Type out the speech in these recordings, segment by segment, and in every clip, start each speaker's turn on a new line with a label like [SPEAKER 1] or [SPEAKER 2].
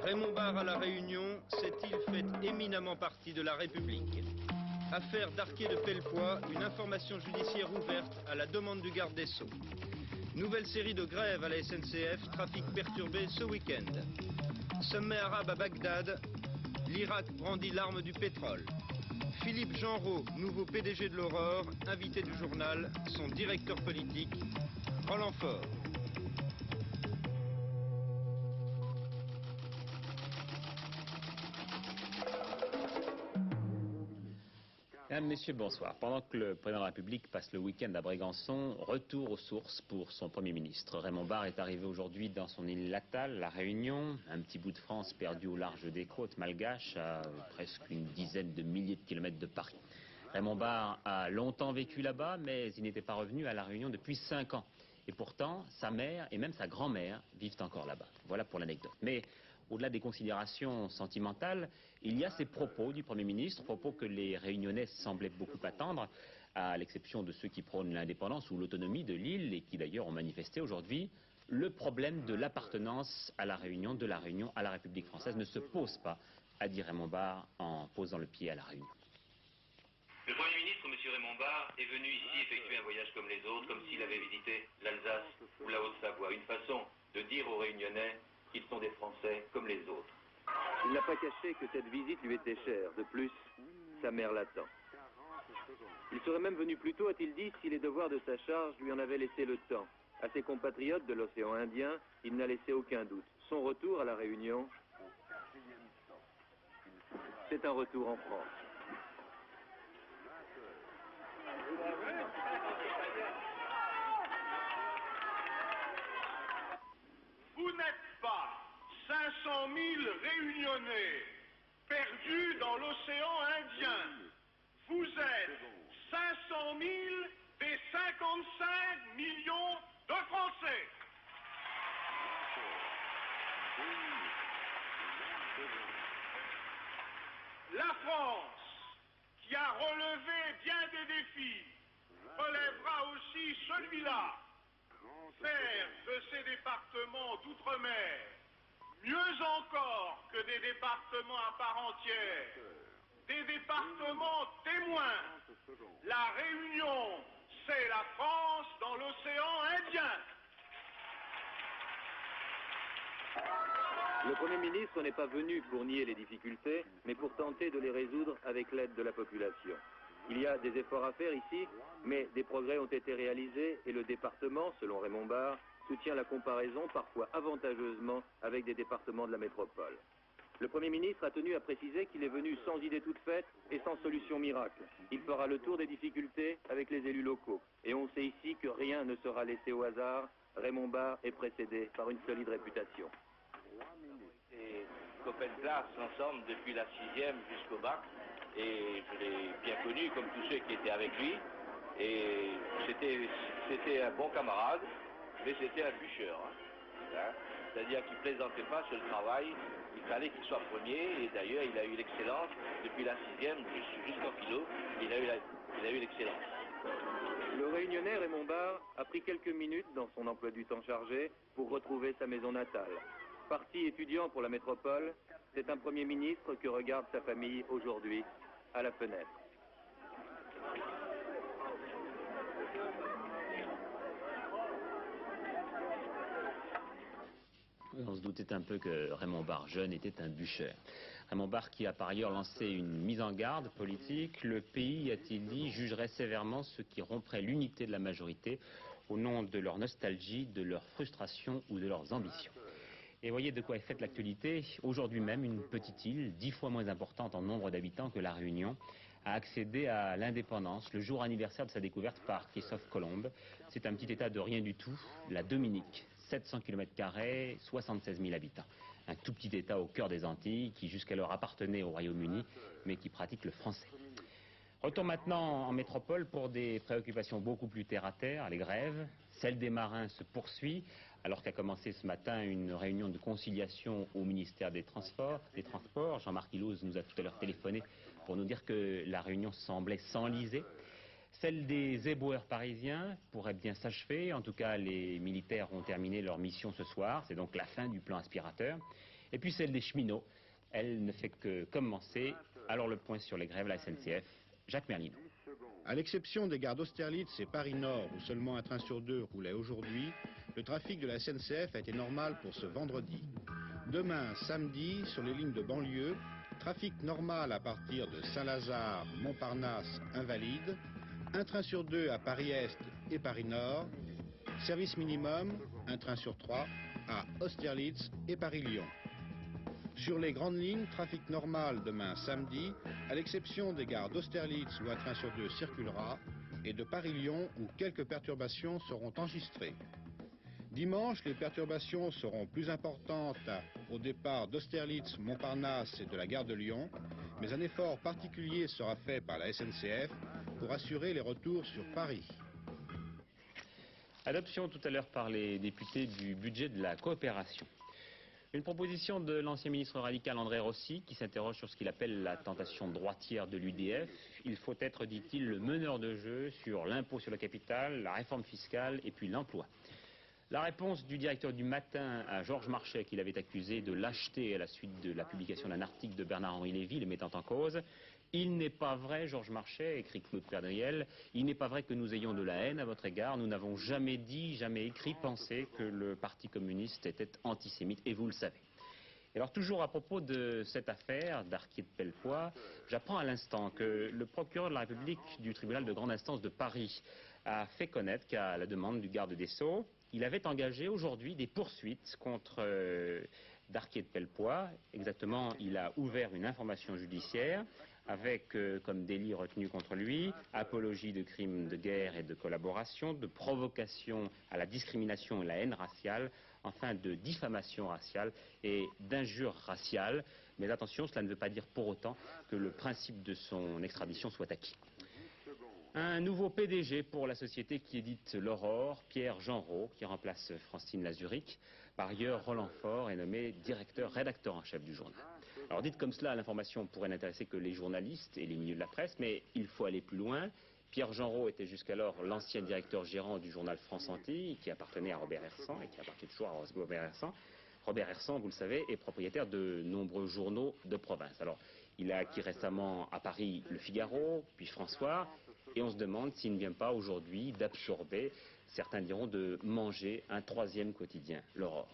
[SPEAKER 1] Raymond Barre à La Réunion s'est-il fait éminemment partie de la République? Affaire d'Arquet de Pellepoix, une information judiciaire ouverte à la demande du garde des Sceaux. Nouvelle série de grèves à la SNCF, trafic perturbé ce week-end. Sommet arabe à Bagdad, l'Irak brandit l'arme du pétrole. Philippe Genreau, nouveau PDG de l'Aurore, invité du journal, son directeur politique, Roland Faure.
[SPEAKER 2] Mesdames, Messieurs, bonsoir. Pendant que le président de la République passe le week-end à Brégançon, retour aux sources pour son Premier ministre. Raymond Barre est arrivé aujourd'hui dans son île natale, La Réunion, un petit bout de France perdu au large des côtes malgaches, à presque une dizaine de milliers de kilomètres de Paris. Raymond Barre a longtemps vécu là-bas, mais il n'était pas revenu à La Réunion depuis 5 ans. Et pourtant, sa mère et même sa grand-mère vivent encore là-bas. Voilà pour l'anecdote. Mais au-delà des considérations sentimentales, il y a ces propos du Premier ministre, propos que les Réunionnais semblaient beaucoup attendre, à l'exception de ceux qui prônent l'indépendance ou l'autonomie de l'île et qui d'ailleurs ont manifesté aujourd'hui. Le problème de l'appartenance à La Réunion, de La Réunion à la République française ne se pose pas, a dit Raymond Barre en posant le pied à La Réunion.
[SPEAKER 3] Le Premier ministre, M. Raymond Barre, est venu ici effectuer un voyage comme les autres, comme s'il avait visité l'Alsace ou la Haute-Savoie. Une façon de dire aux Réunionnais qu'ils sont des Français comme les autres.
[SPEAKER 4] Il n'a pas caché que cette visite lui était chère. De plus, sa mère l'attend. Il serait même venu plus tôt, a-t-il dit, si les devoirs de sa charge lui en avaient laissé le temps. À ses compatriotes de l'océan Indien, il n'a laissé aucun doute. Son retour à La Réunion, c'est un retour en France.
[SPEAKER 5] Vous n'êtes pas 500 000 Réunionnais perdus dans l'océan Indien. Vous êtes 500 000 des 55 millions de Français. La France, qui a relevé bien des défis, relèvera aussi celui-là. Faire de ces départements d'outre-mer, mieux encore que des départements à part entière, des départements témoins. La Réunion, c'est la France dans l'océan Indien.
[SPEAKER 4] Le Premier ministre n'est pas venu pour nier les difficultés, mais pour tenter de les résoudre avec l'aide de la population. Il y a des efforts à faire ici, mais des progrès ont été réalisés et le département, selon Raymond Barre, soutient la comparaison parfois avantageusement avec des départements de la métropole. Le Premier ministre a tenu à préciser qu'il est venu sans idée toute faite et sans solution miracle. Il fera le tour des difficultés avec les élus locaux. Et on sait ici que rien ne sera laissé au hasard. Raymond Barre est précédé par une solide réputation.
[SPEAKER 3] Et copains de classe ensemble depuis la 6e jusqu'au bac. Et je l'ai bien connu comme tous ceux qui étaient avec lui. Et c'était un bon camarade, mais c'était un bûcheur. Hein. C'est-à-dire qu'il ne plaisantait pas sur le travail, il fallait qu'il soit premier. Et d'ailleurs, il a eu l'excellence depuis la 6e jusqu'en philo. Il a eu l'excellence.
[SPEAKER 4] Le Réunionnais Raymond Barre a pris quelques minutes dans son emploi du temps chargé pour retrouver sa maison natale. Parti étudiant pour la métropole, c'est un Premier ministre que regarde sa famille aujourd'hui à la fenêtre.
[SPEAKER 2] On se doutait un peu que Raymond Barre, jeune, était un bûcheur. Raymond Barre qui a par ailleurs lancé une mise en garde politique. Le pays, a-t-il dit, jugerait sévèrement ceux qui rompraient l'unité de la majorité au nom de leur nostalgie, de leur frustration ou de leurs ambitions. Et voyez de quoi est faite l'actualité. Aujourd'hui même, une petite île, 10 fois moins importante en nombre d'habitants que La Réunion, a accédé à l'indépendance le jour anniversaire de sa découverte par Christophe Colomb. C'est un petit état de rien du tout, la Dominique, 700 km², 76 000 habitants. Un tout petit état au cœur des Antilles qui jusqu'alors appartenait au Royaume-Uni, mais qui pratique le français. Retour maintenant en métropole pour des préoccupations beaucoup plus terre-à-terre, les grèves. Celle des marins se poursuit, alors qu'a commencé ce matin une réunion de conciliation au ministère des Transports. Jean-Marc Hillouz nous a tout à l'heure téléphoné pour nous dire que la réunion semblait s'enliser. Celle des éboueurs parisiens pourrait bien s'achever. En tout cas, les militaires ont terminé leur mission ce soir. C'est donc la fin du plan aspirateur. Et puis celle des cheminots, elle ne fait que commencer. Alors le point sur les grèves à la SNCF, Jacques Merlino.
[SPEAKER 6] À l'exception des gares d'Austerlitz et Paris-Nord, où seulement un train sur deux roulait aujourd'hui, le trafic de la SNCF a été normal pour ce vendredi. Demain, samedi, sur les lignes de banlieue, trafic normal à partir de Saint-Lazare, Montparnasse, Invalides, un train sur deux à Paris-Est et Paris-Nord, service minimum, un train sur trois à Austerlitz et Paris-Lyon. Sur les grandes lignes, trafic normal demain samedi, à l'exception des gares d'Austerlitz où un train sur deux circulera, et de Paris-Lyon où quelques perturbations seront enregistrées. Dimanche, les perturbations seront plus importantes au départ d'Austerlitz, Montparnasse et de la gare de Lyon, mais un effort particulier sera fait par la SNCF pour assurer les retours sur Paris.
[SPEAKER 2] Adoption tout à l'heure par les députés du budget de la coopération. Une proposition de l'ancien ministre radical André Rossi qui s'interroge sur ce qu'il appelle la tentation droitière de l'UDF. Il faut être, dit-il, le meneur de jeu sur l'impôt sur le capital, la réforme fiscale et puis l'emploi. La réponse du directeur du Matin à Georges Marchais, qu'il avait accusé de lâcheté à la suite de la publication d'un article de Bernard-Henri Lévy, le mettant en cause. Il n'est pas vrai, Georges Marchais, écrit Claude Perdriel, il n'est pas vrai que nous ayons de la haine à votre égard. Nous n'avons jamais dit, jamais écrit, pensé que le Parti communiste était antisémite, et vous le savez. Et alors toujours à propos de cette affaire d'Arquier de Pellepoix, j'apprends à l'instant que le procureur de la République du tribunal de grande instance de Paris a fait connaître qu'à la demande du garde des Sceaux, il avait engagé aujourd'hui des poursuites contre d'Arquier de Pellepoix. Exactement, il a ouvert une information judiciaire avec comme délit retenu contre lui apologie de crimes de guerre et de collaboration, de provocation à la discrimination et la haine raciale, enfin de diffamation raciale et d'injure raciale. Mais attention, cela ne veut pas dire pour autant que le principe de son extradition soit acquis. Un nouveau PDG pour la société qui édite l'Aurore, Pierre Genreau, qui remplace Francine Lazuric. Par ailleurs, Roland Faure est nommé rédacteur en chef du journal. Alors dites comme cela, l'information pourrait n'intéresser que les journalistes et les milieux de la presse, mais il faut aller plus loin. Pierre Genreau était jusqu'alors l'ancien directeur gérant du journal France Antilles, qui appartenait à Robert Hersant et qui appartient toujours à Robert Hersant. Robert Hersant, vous le savez, est propriétaire de nombreux journaux de province. Alors, il a acquis récemment à Paris Le Figaro, puis François, et on se demande s'il ne vient pas aujourd'hui d'absorber, certains diront de manger un troisième quotidien, l'Aurore.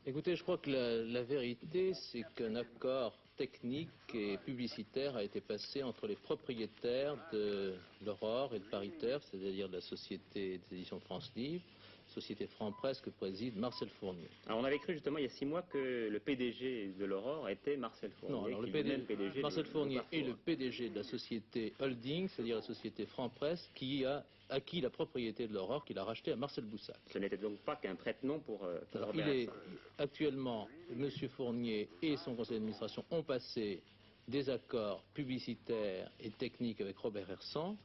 [SPEAKER 7] Écoutez, je crois que la vérité, c'est qu'un accord technique et publicitaire a été passé entre les propriétaires de l'Aurore et de Paritaire, c'est-à-dire de la société des éditions de France Livre, société Franc-Presse que préside Marcel Fournier.
[SPEAKER 2] Alors on avait cru justement il y a 6 mois que le PDG de l'Aurore était Marcel Fournier.
[SPEAKER 7] Non, alors le PDG Marcel Fournier est le PDG de la société Holding, c'est-à-dire la société Franc-Presse, qui a acquis la propriété de l'Aurore, qu'il a racheté à Marcel Boussac.
[SPEAKER 2] Ce n'était donc pas qu'un prête-nom pour
[SPEAKER 7] Robert Hersant. Actuellement, M. Fournier et son conseil d'administration ont passé des accords publicitaires et techniques avec Robert Hersant.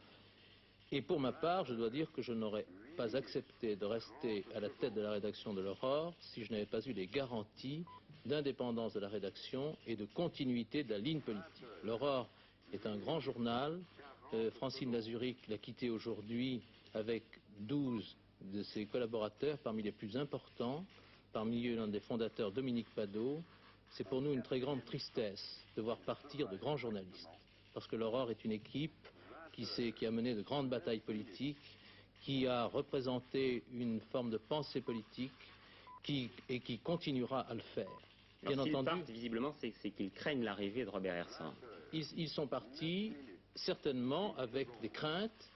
[SPEAKER 7] Et pour ma part, je dois dire que je n'aurais pas accepté de rester à la tête de la rédaction de l'Aurore si je n'avais pas eu les garanties d'indépendance de la rédaction et de continuité de la ligne politique. L'Aurore est un grand journal. Francine Lazuric l'a quitté aujourd'hui avec 12 de ses collaborateurs, parmi les plus importants, parmi eux l'un des fondateurs, Dominique Padeau. C'est pour nous une très grande tristesse de voir partir de grands journalistes, parce que l'Aurore est une équipe qui a mené de grandes batailles politiques, qui a représenté une forme de pensée politique et qui continuera à le faire.
[SPEAKER 2] Bien entendu, partent, visiblement, c'est qu'ils craignent l'arrivée de Robert Hersant.
[SPEAKER 7] Ils sont partis certainement avec des craintes.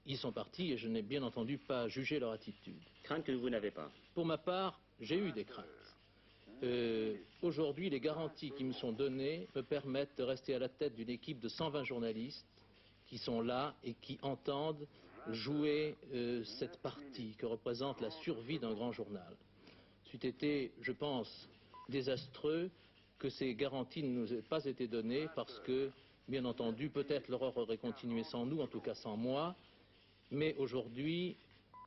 [SPEAKER 7] Ils sont partis et je n'ai bien entendu pas jugé leur attitude.
[SPEAKER 2] Craintes que vous n'avez pas?
[SPEAKER 7] Pour ma part, j'ai eu des craintes. Aujourd'hui, les garanties qui me sont données me permettent de rester à la tête d'une équipe de 120 journalistes qui sont là et qui entendent jouer cette partie que représente la survie d'un grand journal. C'eût été, je pense, désastreux que ces garanties ne nous aient pas été données parce que, bien entendu, peut-être l'Aurore aurait continué sans nous, en tout cas sans moi, mais aujourd'hui,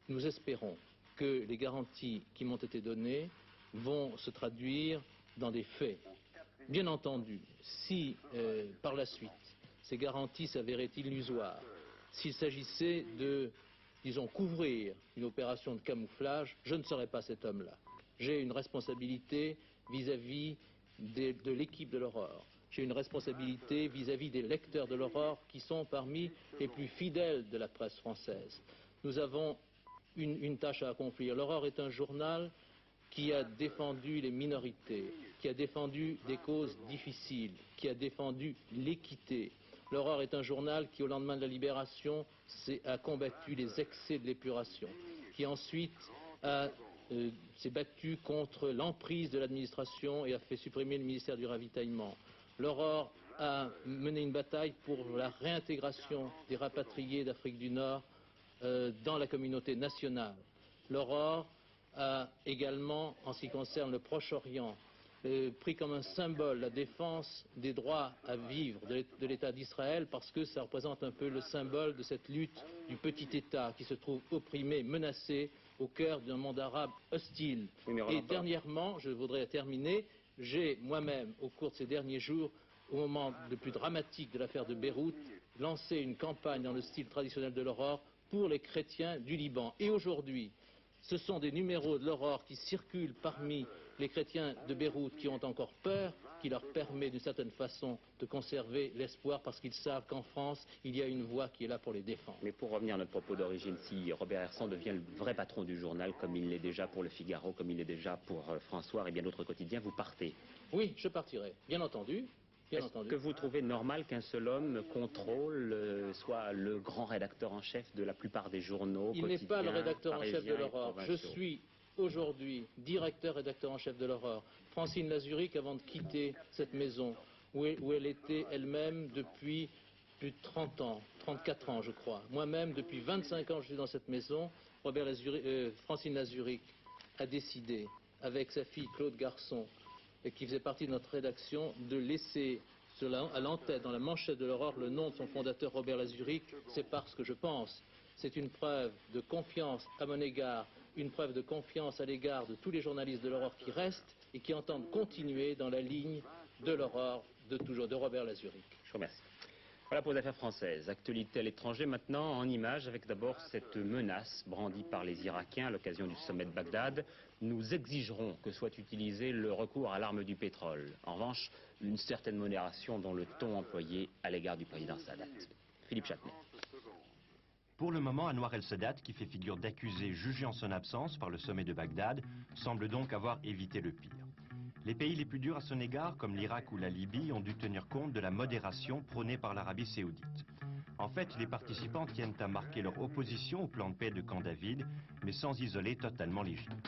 [SPEAKER 7] nous espérons que les garanties qui m'ont été données vont se traduire dans des faits. Bien entendu, si par la suite ces garanties s'avéraient illusoires, s'il s'agissait de, disons, couvrir une opération de camouflage, je ne serais pas cet homme-là. j'ai une responsabilité vis-à-vis de l'équipe de l'Aurore. J'ai une responsabilité vis-à-vis des lecteurs de l'Aurore qui sont parmi les plus fidèles de la presse française. Nous avons une tâche à accomplir. L'Aurore est un journal qui a défendu les minorités, qui a défendu des causes difficiles, qui a défendu l'équité. L'Aurore est un journal qui, au lendemain de la Libération, a combattu les excès de l'épuration, qui ensuite s'est battu contre l'emprise de l'administration et a fait supprimer le ministère du Ravitaillement. L'Aurore a mené une bataille pour la réintégration des rapatriés d'Afrique du Nord dans la communauté nationale. L'Aurore a également, en ce qui concerne le Proche-Orient, pris comme un symbole la défense des droits à vivre de l'État d'Israël, parce que ça représente un peu le symbole de cette lutte du petit État qui se trouve opprimé, menacé au cœur d'un monde arabe hostile. Et dernièrement, je voudrais terminer, j'ai moi-même, au cours de ces derniers jours, au moment le plus dramatique de l'affaire de Beyrouth, lancé une campagne dans le style traditionnel de l'Aurore pour les chrétiens du Liban. Et aujourd'hui, ce sont des numéros de l'Aurore qui circulent parmi les chrétiens de Beyrouth qui ont encore peur, qui leur permet d'une certaine façon de conserver l'espoir parce qu'ils savent qu'en France, il y a une voix qui est là pour les défendre.
[SPEAKER 2] Mais pour revenir à notre propos d'origine, si Robert Hersan devient le vrai patron du journal, comme il l'est déjà pour Le Figaro, comme il l'est déjà pour François et bien d'autres quotidiens, vous partez?
[SPEAKER 7] Oui, je partirai, bien entendu.
[SPEAKER 2] Est-ce que vous trouvez normal qu'un seul homme contrôle, soit le grand rédacteur en chef de la plupart des journaux
[SPEAKER 7] quotidiens? Il n'est pas le rédacteur en chef de l'Aurore. Je suis aujourd'hui directeur rédacteur en chef de l'Aurore. Francine Lazuric, avant de quitter cette maison, où elle était elle-même depuis plus de 30 ans, 34 ans je crois. Moi-même, depuis 25 ans, je suis dans cette maison. Francine Lazuric a décidé, avec sa fille Claude Garçon, qui faisait partie de notre rédaction, de laisser à l'entête, dans la manchette de l'Aurore, le nom de son fondateur Robert Lazuric. C'est parce que je pense. C'est une preuve de confiance à mon égard, une preuve de confiance à l'égard de tous les journalistes de l'Aurore qui restent et qui entendent continuer dans la ligne de l'Aurore, de Robert Lazuric.
[SPEAKER 2] Je vous remercie. Voilà pour les affaires françaises. Actualité à l'étranger maintenant, en images, avec d'abord cette menace brandie par les Irakiens à l'occasion du sommet de Bagdad. Nous exigerons que soit utilisé le recours à l'arme du pétrole. En revanche, une certaine modération dans le ton employé à l'égard du président Sadat. Philippe Châtenay.
[SPEAKER 8] Pour le moment, Anwar el-Sadat, qui fait figure d'accusé jugé en son absence par le sommet de Bagdad, semble donc avoir évité le pire. Les pays les plus durs à son égard, comme l'Irak ou la Libye, ont dû tenir compte de la modération prônée par l'Arabie saoudite. En fait, les participants tiennent à marquer leur opposition au plan de paix de Camp David, mais sans isoler totalement l'Égypte.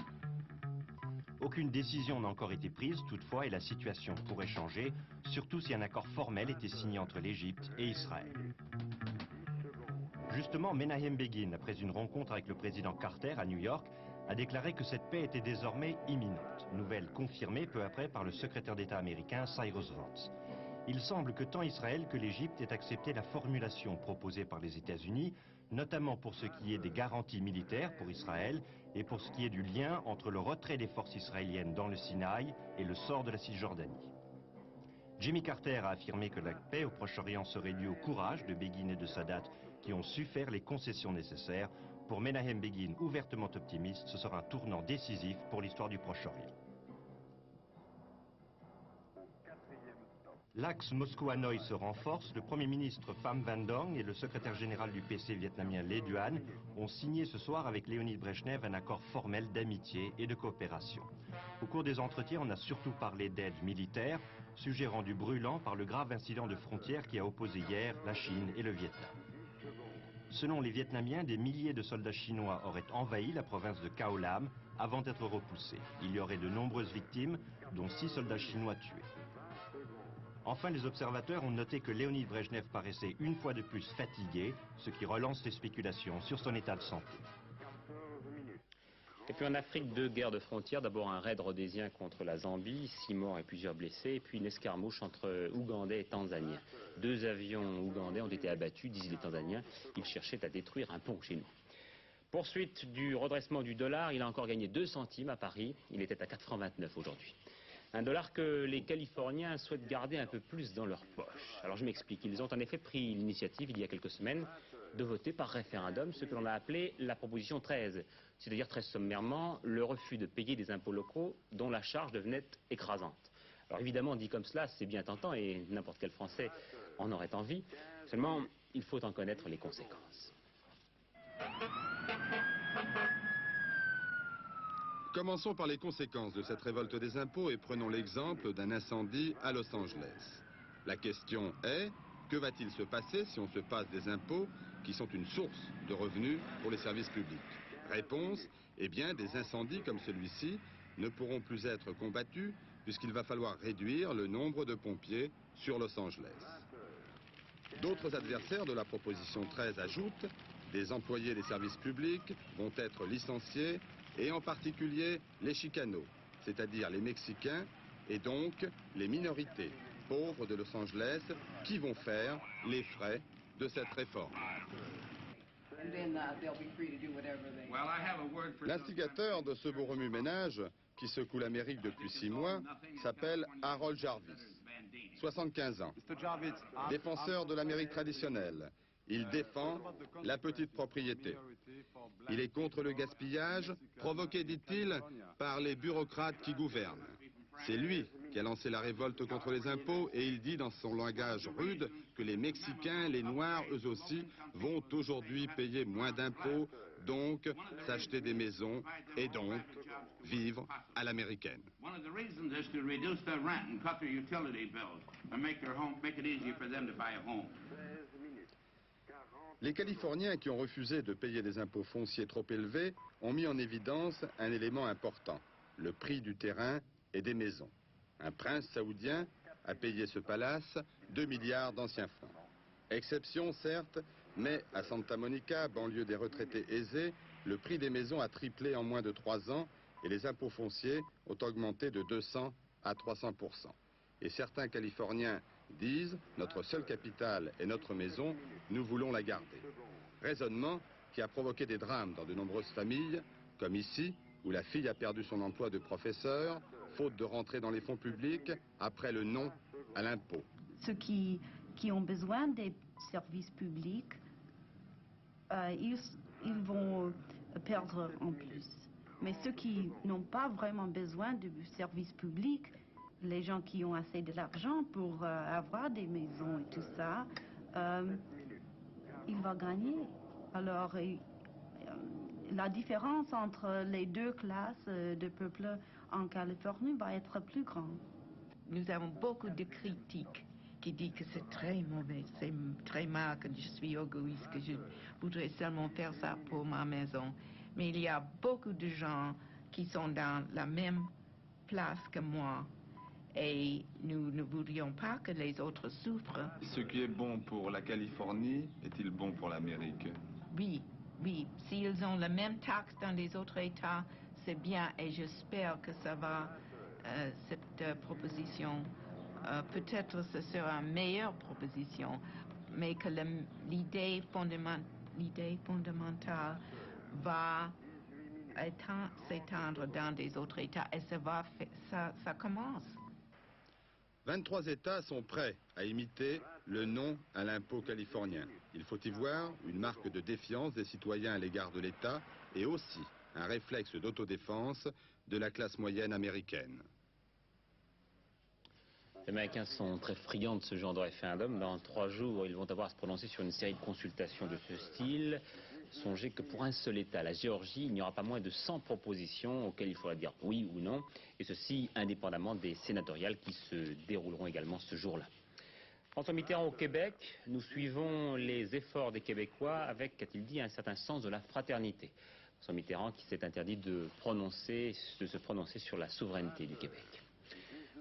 [SPEAKER 8] Aucune décision n'a encore été prise, toutefois, et la situation pourrait changer, surtout si un accord formel était signé entre l'Égypte et Israël. Justement, Menahem Begin, après une rencontre avec le président Carter à New York, a déclaré que cette paix était désormais imminente, nouvelle confirmée peu après par le secrétaire d'État américain Cyrus Vance. Il semble que tant Israël que l'Égypte aient accepté la formulation proposée par les États-Unis, notamment pour ce qui est des garanties militaires pour Israël et pour ce qui est du lien entre le retrait des forces israéliennes dans le Sinaï et le sort de la Cisjordanie. Jimmy Carter a affirmé que la paix au Proche-Orient serait due au courage de Begin et de Sadat qui ont su faire les concessions nécessaires. Pour Menahem Begin, ouvertement optimiste, ce sera un tournant décisif pour l'histoire du Proche-Orient. L'axe Moscou-Hanoï se renforce. Le Premier ministre Pham Van Dong et le secrétaire général du PC vietnamien Le Duan ont signé ce soir avec Léonid Brejnev un accord formel d'amitié et de coopération. Au cours des entretiens, on a surtout parlé d'aide militaire, sujet rendu brûlant par le grave incident de frontière qui a opposé hier la Chine et le Vietnam. Selon les Vietnamiens, des milliers de soldats chinois auraient envahi la province de Cao Lam avant d'être repoussés. Il y aurait de nombreuses victimes, dont 6 soldats chinois tués. Enfin, les observateurs ont noté que Léonid Brejnev paraissait une fois de plus fatigué, ce qui relance les spéculations sur son état de santé.
[SPEAKER 2] Et puis en Afrique, 2 guerres de frontières. D'abord un raid rhodésien contre la Zambie, 6 morts et plusieurs blessés. Et puis une escarmouche entre Ougandais et Tanzaniens. 2 avions ougandais ont été abattus, disent les Tanzaniens. Ils cherchaient à détruire un pont chez nous. Poursuite du redressement du dollar. Il a encore gagné 2 centimes à Paris. Il était à 4,29 francs aujourd'hui. Un dollar que les Californiens souhaitent garder un peu plus dans leur poche. Alors je m'explique. Ils ont en effet pris l'initiative il y a quelques semaines de voter par référendum ce que l'on a appelé la proposition 13, c'est-à-dire très sommairement le refus de payer des impôts locaux dont la charge devenait écrasante. Alors évidemment, dit comme cela, c'est bien tentant et n'importe quel Français en aurait envie, seulement il faut en connaître les conséquences.
[SPEAKER 9] Commençons par les conséquences de cette révolte des impôts et prenons l'exemple d'un incendie à Los Angeles. La question est, que va-t-il se passer si on se passe des impôts qui sont une source de revenus pour les services publics? Réponse, eh bien des incendies comme celui-ci ne pourront plus être combattus puisqu'il va falloir réduire le nombre de pompiers sur Los Angeles. D'autres adversaires de la proposition 13 ajoutent, des employés des services publics vont être licenciés et en particulier les chicanos, c'est-à-dire les Mexicains et donc les minorités pauvres de Los Angeles qui vont faire les frais de cette réforme. L'instigateur de ce beau remue-ménage, qui secoue l'Amérique depuis 6 mois, s'appelle Harold Jarvis, 75 ans, défenseur de l'Amérique traditionnelle. Il défend la petite propriété. Il est contre le gaspillage, provoqué, dit-il, par les bureaucrates qui gouvernent. C'est lui qui a lancé la révolte contre les impôts et il dit dans son langage rude que les Mexicains, les Noirs, eux aussi, vont aujourd'hui payer moins d'impôts, donc s'acheter des maisons et donc vivre à l'américaine. Les Californiens qui ont refusé de payer des impôts fonciers trop élevés ont mis en évidence un élément important, le prix du terrain et des maisons. Un prince saoudien a payé ce palace 2 milliards d'anciens francs. Exception certes, mais à Santa Monica, banlieue des retraités aisés, le prix des maisons a triplé en moins de 3 ans et les impôts fonciers ont augmenté de 200 à 300%. Et certains Californiens disent, notre seule capitale est notre maison, nous voulons la garder. Raisonnement qui a provoqué des drames dans de nombreuses familles, comme ici, où la fille a perdu son emploi de professeur, faute de rentrer dans les fonds publics, après le non à l'impôt.
[SPEAKER 10] Ceux qui ont besoin des services publics, ils vont perdre en plus. Mais ceux qui n'ont pas vraiment besoin de services publics, les gens qui ont assez de l'argent pour avoir des maisons et tout ça, ils vont gagner. Alors, la différence entre les deux classes de peuple en Californie va être plus grande.
[SPEAKER 11] Nous avons beaucoup de critiques qui disent que c'est très mauvais, c'est très mal, que je suis égoïste, que je voudrais seulement faire ça pour ma maison. Mais il y a beaucoup de gens qui sont dans la même place que moi. Et nous ne voudrions pas que les autres souffrent.
[SPEAKER 12] Ce qui est bon pour la Californie est-il bon pour l'Amérique?
[SPEAKER 11] Oui, oui. S'ils ont la même taxe dans les autres États, c'est bien. Et j'espère que ça va, cette proposition, peut-être ce sera une meilleure proposition, mais que l'idée fondamentale va s'étendre dans des autres États. Et ça commence.
[SPEAKER 9] 23 États sont prêts à imiter le non à l'impôt californien. Il faut y voir une marque de défiance des citoyens à l'égard de l'État et aussi un réflexe d'autodéfense de la classe moyenne américaine.
[SPEAKER 2] Les Américains sont très friands de ce genre de référendum. Dans 3 jours, ils vont avoir à se prononcer sur une série de consultations de ce style. Songez que pour un seul État, la Géorgie, il n'y aura pas moins de 100 propositions auxquelles il faudra dire oui ou non, et ceci indépendamment des sénatoriales qui se dérouleront également ce jour-là. François Mitterrand au Québec, nous suivons les efforts des Québécois avec, qu'a-t-il dit, un certain sens de la fraternité. François Mitterrand qui s'est interdit de se prononcer sur la souveraineté du Québec.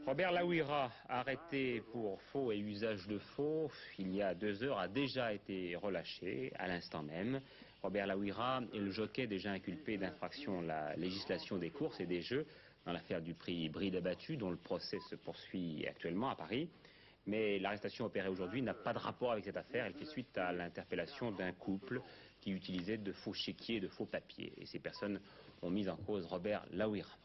[SPEAKER 2] Robert Laouira, arrêté pour faux et usage de faux, il y a 2 heures, a déjà été relâché, à l'instant même. Robert Laouira est le jockey déjà inculpé d'infraction à la législation des courses et des jeux dans l'affaire du prix Bride abattu, dont le procès se poursuit actuellement à Paris. Mais l'arrestation opérée aujourd'hui n'a pas de rapport avec cette affaire. Elle fait suite à l'interpellation d'un couple qui utilisait de faux chéquiers et de faux papiers. Et ces personnes ont mis en cause Robert Laouira.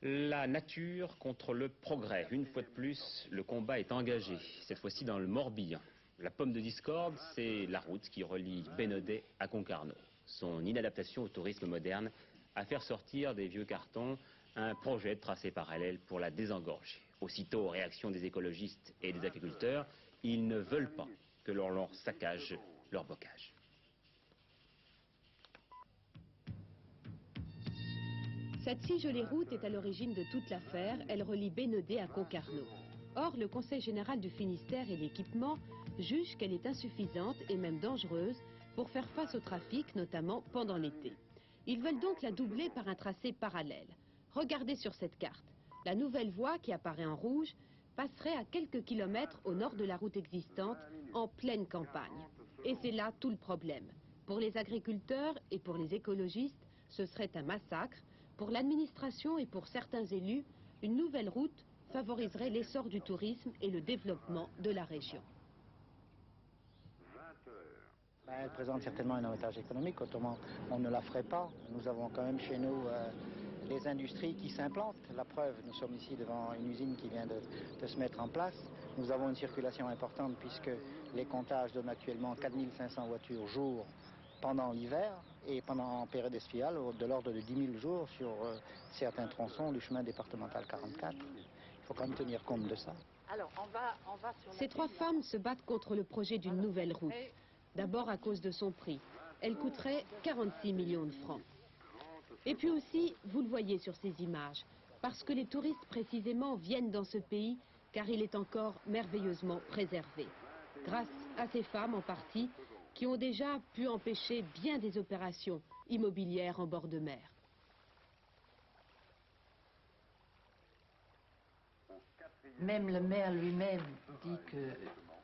[SPEAKER 2] La nature contre le progrès. Une fois de plus, le combat est engagé, cette fois-ci dans le Morbihan. La pomme de discorde, c'est la route qui relie Bénodet à Concarneau. Son inadaptation au tourisme moderne a fait sortir des vieux cartons un projet de tracé parallèle pour la désengorger. Aussitôt, réaction des écologistes et des agriculteurs, ils ne veulent pas que l'on leur saccage leur bocage.
[SPEAKER 13] Cette si jolie route est à l'origine de toute l'affaire. Elle relie Bénodet à Concarneau. Or, le Conseil général du Finistère et l'équipement jugent qu'elle est insuffisante et même dangereuse pour faire face au trafic, notamment pendant l'été. Ils veulent donc la doubler par un tracé parallèle. Regardez sur cette carte. La nouvelle voie qui apparaît en rouge passerait à quelques kilomètres au nord de la route existante, en pleine campagne. Et c'est là tout le problème. Pour les agriculteurs et pour les écologistes, ce serait un massacre. Pour l'administration et pour certains élus, une nouvelle route favoriserait l'essor du tourisme et le développement de la région.
[SPEAKER 14] Elle présente certainement un avantage économique, autrement on ne la ferait pas. Nous avons quand même chez nous des industries qui s'implantent. La preuve, nous sommes ici devant une usine qui vient de se mettre en place. Nous avons une circulation importante puisque les comptages donnent actuellement 4500 voitures jour pendant l'hiver et en période estivale de l'ordre de 10 000 jours sur certains tronçons du chemin départemental 44. Il faut quand même tenir compte de ça.
[SPEAKER 13] Alors, Ces trois femmes se battent contre le projet d'une nouvelle route. D'abord à cause de son prix. Elle coûterait 46 millions de francs. Et puis aussi, vous le voyez sur ces images, parce que les touristes précisément viennent dans ce pays car il est encore merveilleusement préservé. Grâce à ces femmes en partie qui ont déjà pu empêcher bien des opérations immobilières en bord de mer.
[SPEAKER 15] Même le maire lui-même dit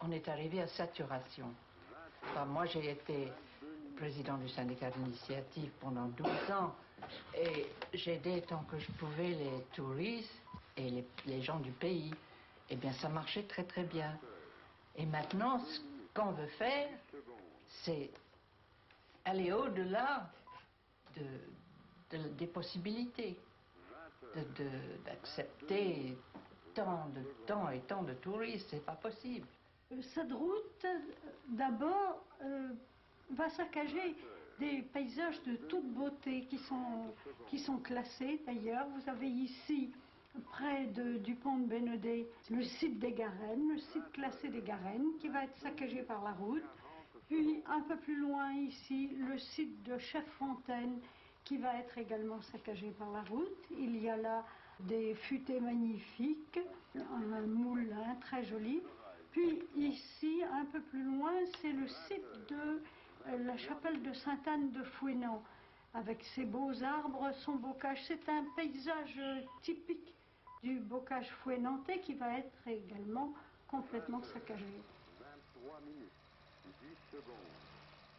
[SPEAKER 15] qu'on est arrivé à saturation. Enfin, moi, j'ai été président du syndicat d'initiative pendant 12 ans et j'aidais tant que je pouvais les touristes et les gens du pays. Eh bien, ça marchait très très bien. Et maintenant, ce qu'on veut faire, c'est aller au-delà des possibilités, d'accepter tant de touristes, c'est pas possible.
[SPEAKER 16] Cette route, d'abord, va saccager des paysages de toute beauté qui sont classés d'ailleurs. Vous avez ici, près du pont de Bénodet, le site des Garennes, le site classé des Garennes, qui va être saccagé par la route. Puis un peu plus loin ici, le site de Cheffontaine, qui va être également saccagé par la route. Il y a là des futaies magnifiques, un moulin très joli. Puis ici, un peu plus loin, c'est le site de la chapelle de Sainte-Anne de Fouesnant, avec ses beaux arbres, son bocage. C'est un paysage typique du bocage fouesnantais qui va être également complètement saccagé.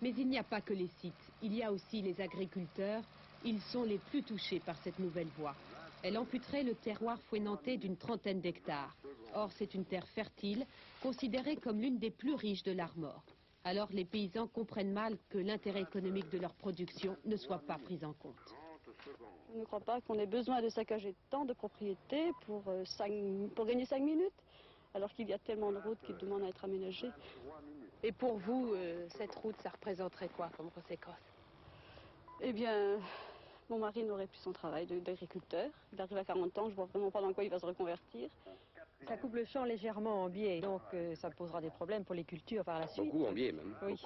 [SPEAKER 13] Mais il n'y a pas que les sites, il y a aussi les agriculteurs. Ils sont les plus touchés par cette nouvelle voie. Elle amputerait le terroir fouesnantais d'une trentaine d'hectares. Or, c'est une terre fertile, considérée comme l'une des plus riches de l'Armor. Alors, les paysans comprennent mal que l'intérêt économique de leur production ne soit pas pris en compte.
[SPEAKER 17] Je ne crois pas qu'on ait besoin de saccager tant de propriétés pour gagner 5 minutes, alors qu'il y a tellement de routes qui demandent à être aménagées.
[SPEAKER 13] Et pour vous, cette route, ça représenterait quoi comme conséquence?
[SPEAKER 17] Eh bien, mon mari n'aurait plus son travail d'agriculteur. Il arrive à 40 ans, je ne vois vraiment pas dans quoi il va se reconvertir.
[SPEAKER 18] Ça coupe le champ légèrement en biais, donc ça posera des problèmes pour les cultures par la suite.
[SPEAKER 19] Beaucoup en biais même,
[SPEAKER 18] oui.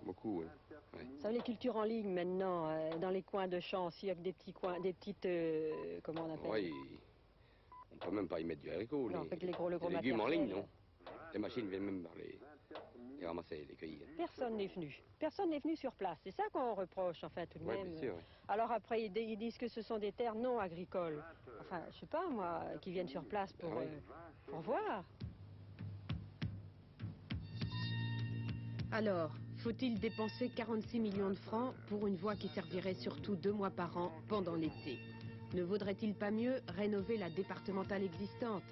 [SPEAKER 19] Beaucoup, oui. Oui.
[SPEAKER 18] Ça, les cultures en ligne maintenant, dans les coins de champs, s'il y a que des petits coins, des petites, comment on appelle?
[SPEAKER 19] Oui, on peut même pas y mettre du haricot.
[SPEAKER 18] Non,
[SPEAKER 19] les
[SPEAKER 18] gros
[SPEAKER 19] légumes en ligne, non. Les machines viennent même par les ramasser, les cueillir.
[SPEAKER 18] Personne n'est venu. Personne n'est venu sur place. C'est ça qu'on reproche, enfin, tout de même.
[SPEAKER 19] Bien sûr, oui.
[SPEAKER 18] Alors après, ils disent que ce sont des terres non agricoles. Enfin, je sais pas, moi, qui viennent sur place pour voir.
[SPEAKER 13] Alors, faut-il dépenser 46 millions de francs pour une voie qui servirait surtout 2 mois par an pendant l'été? Ne vaudrait-il pas mieux rénover la départementale existante?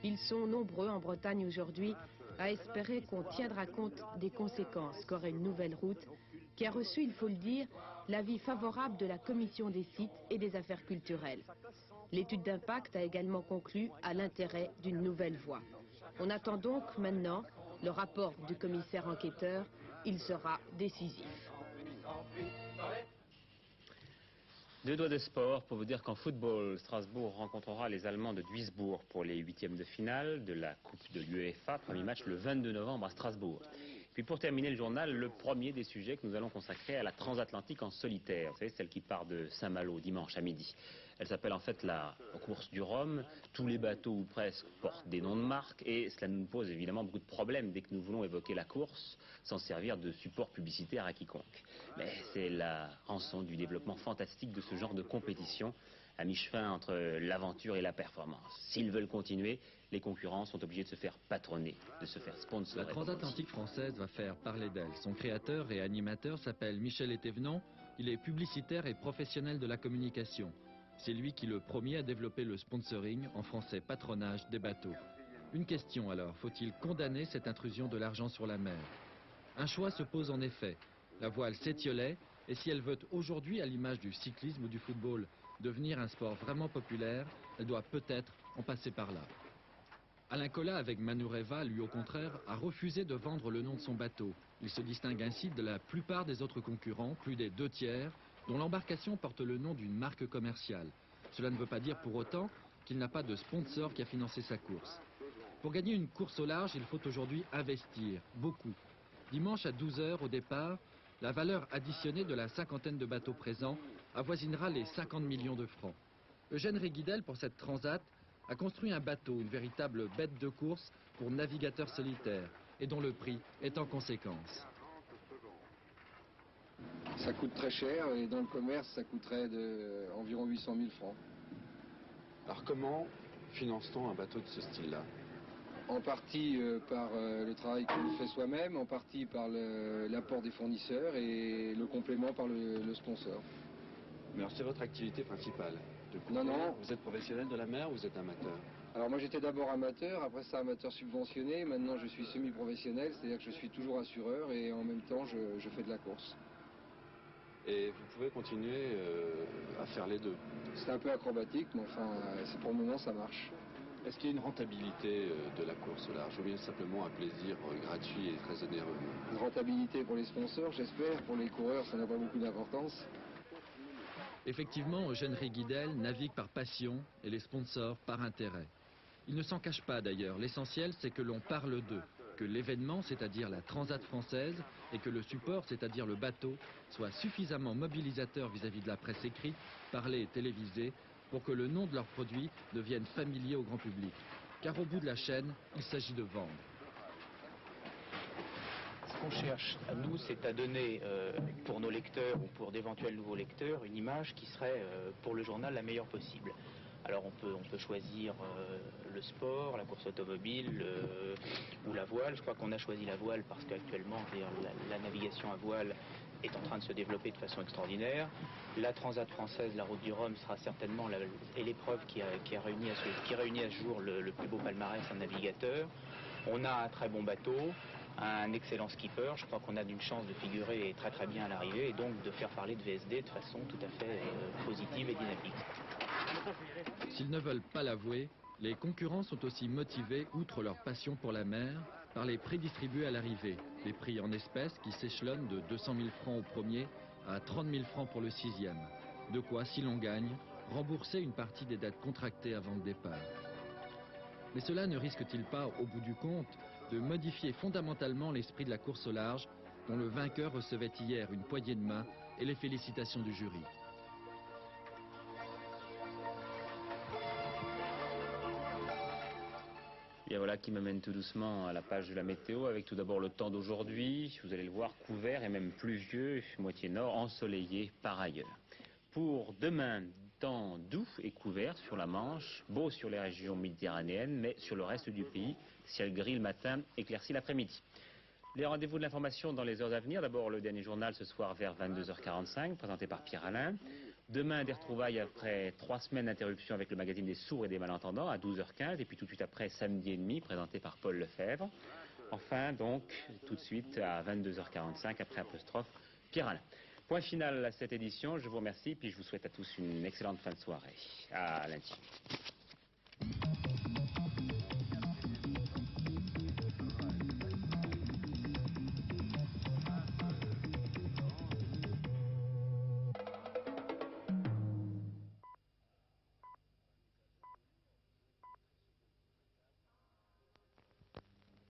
[SPEAKER 13] Ils sont nombreux en Bretagne aujourd'hui à espérer qu'on tiendra compte des conséquences qu'aurait une nouvelle route qui a reçu, il faut le dire, l'avis favorable de la Commission des sites et des affaires culturelles. L'étude d'impact a également conclu à l'intérêt d'une nouvelle voie. On attend donc maintenant Le rapport du commissaire enquêteur, il sera décisif.
[SPEAKER 2] Deux doigts de sport pour vous dire qu'en football, Strasbourg rencontrera les Allemands de Duisbourg pour les huitièmes de finale de la Coupe de l'UEFA. Premier match le 22 novembre à Strasbourg. Puis pour terminer le journal, le premier des sujets que nous allons consacrer à la transatlantique en solitaire. Vous savez, celle qui part de Saint-Malo dimanche à midi. Elle s'appelle en fait la course du Rhum. Tous les bateaux ou presque portent des noms de marque et cela nous pose évidemment beaucoup de problèmes dès que nous voulons évoquer la course sans servir de support publicitaire à quiconque. Mais c'est la rançon du développement fantastique de ce genre de compétition à mi-chemin entre l'aventure et la performance. S'ils veulent continuer, les concurrents sont obligés de se faire patronner, de se faire sponsorer.
[SPEAKER 20] La transatlantique française va faire parler d'elle. Son créateur et animateur s'appelle Michel Étévenant. Il est publicitaire et professionnel de la communication. C'est lui qui le premier a développé le sponsoring, en français patronage, des bateaux. Une question alors, faut-il condamner cette intrusion de l'argent sur la mer? Un choix se pose en effet. La voile s'étiolait, et si elle veut aujourd'hui, à l'image du cyclisme ou du football, devenir un sport vraiment populaire, elle doit peut-être en passer par là. Alain Colas, avec Manureva, lui au contraire, a refusé de vendre le nom de son bateau. Il se distingue ainsi de la plupart des autres concurrents, plus des 2/3, dont l'embarcation porte le nom d'une marque commerciale. Cela ne veut pas dire pour autant qu'il n'a pas de sponsor qui a financé sa course. Pour gagner une course au large, il faut aujourd'hui investir, beaucoup. Dimanche à 12 h au départ, la valeur additionnée de la cinquantaine de bateaux présents avoisinera les 50 millions de francs. Eugène Réguidel, pour cette transat, a construit un bateau, une véritable bête de course pour navigateurs solitaires, et dont le prix est en conséquence.
[SPEAKER 21] Ça coûte très cher, et dans le commerce, ça coûterait environ 800 000 francs.
[SPEAKER 22] Alors comment finance-t-on un bateau de ce style-là?
[SPEAKER 21] En partie par le travail qu'on fait soi-même, en partie par l'apport des fournisseurs et le complément par le sponsor.
[SPEAKER 22] Mais alors c'est votre activité principale?
[SPEAKER 21] Non, non.
[SPEAKER 22] Vous êtes professionnel de la mer ou vous êtes amateur?
[SPEAKER 21] Alors moi j'étais d'abord amateur, après ça amateur subventionné, maintenant je suis semi-professionnel, c'est-à-dire que je suis toujours assureur et en même temps je fais de la course.
[SPEAKER 22] Et vous pouvez continuer à faire les deux?
[SPEAKER 21] C'est un peu acrobatique, mais enfin pour le moment ça marche.
[SPEAKER 22] Est-ce qu'il y a une rentabilité de la course au large ou bien simplement un plaisir gratuit et très onéreux?
[SPEAKER 21] Une rentabilité pour les sponsors, j'espère. Pour les coureurs, ça n'a pas beaucoup d'importance.
[SPEAKER 20] Effectivement, Eugène Réguidel navigue par passion et les sponsors par intérêt. Il ne s'en cache pas d'ailleurs. L'essentiel, c'est que l'on parle d'eux, que l'événement, c'est-à-dire la transat française, et que le support, c'est-à-dire le bateau, soit suffisamment mobilisateur vis-à-vis de la presse écrite, parlée et télévisée, pour que le nom de leur produit devienne familier au grand public. Car au bout de la chaîne, il s'agit de vendre.
[SPEAKER 23] Ce qu'on cherche à nous, c'est à donner pour nos lecteurs ou pour d'éventuels nouveaux lecteurs une image qui serait pour le journal la meilleure possible. Alors on peut choisir le sport, la course automobile ou la voile. Je crois qu'on a choisi la voile parce qu'actuellement la navigation à voile est en train de se développer de façon extraordinaire. La transat française, la route du Rhum, sera certainement l'épreuve qui réunit à ce jour le plus beau palmarès en navigateur. On a un très bon bateau, un excellent skipper. Je crois qu'on a une chance de figurer très très bien à l'arrivée et donc de faire parler de VSD de façon tout à fait positive et dynamique.
[SPEAKER 20] S'ils ne veulent pas l'avouer, les concurrents sont aussi motivés, outre leur passion pour la mer, par les prix distribués à l'arrivée. Les prix en espèces qui s'échelonnent de 200 000 francs au premier à 30 000 francs pour le 6e. De quoi, si l'on gagne, rembourser une partie des dettes contractées avant le départ. Mais cela ne risque-t-il pas, au bout du compte, de modifier fondamentalement l'esprit de la course au large, dont le vainqueur recevait hier une poignée de main et les félicitations du jury?
[SPEAKER 2] Et voilà qui m'amène tout doucement à la page de la météo, avec tout d'abord le temps d'aujourd'hui. Vous allez le voir, couvert et même pluvieux, moitié nord, ensoleillé par ailleurs. Pour demain, temps doux et couvert sur la Manche, beau sur les régions méditerranéennes, mais sur le reste du pays, ciel gris le matin, éclairci l'après-midi. Les rendez-vous de l'information dans les heures à venir. D'abord le dernier journal ce soir vers 22h45, présenté par Pierre Alain. Demain, des retrouvailles après 3 semaines d'interruption avec le magazine des sourds et des malentendants à 12h15. Et puis tout de suite après, samedi et demi, présenté par Paul Lefebvre. Enfin, donc, tout de suite à 22h45, après apostrophe, Pierre Alain. Point final à cette édition. Je vous remercie, puis je vous souhaite à tous une excellente fin de soirée. À lundi.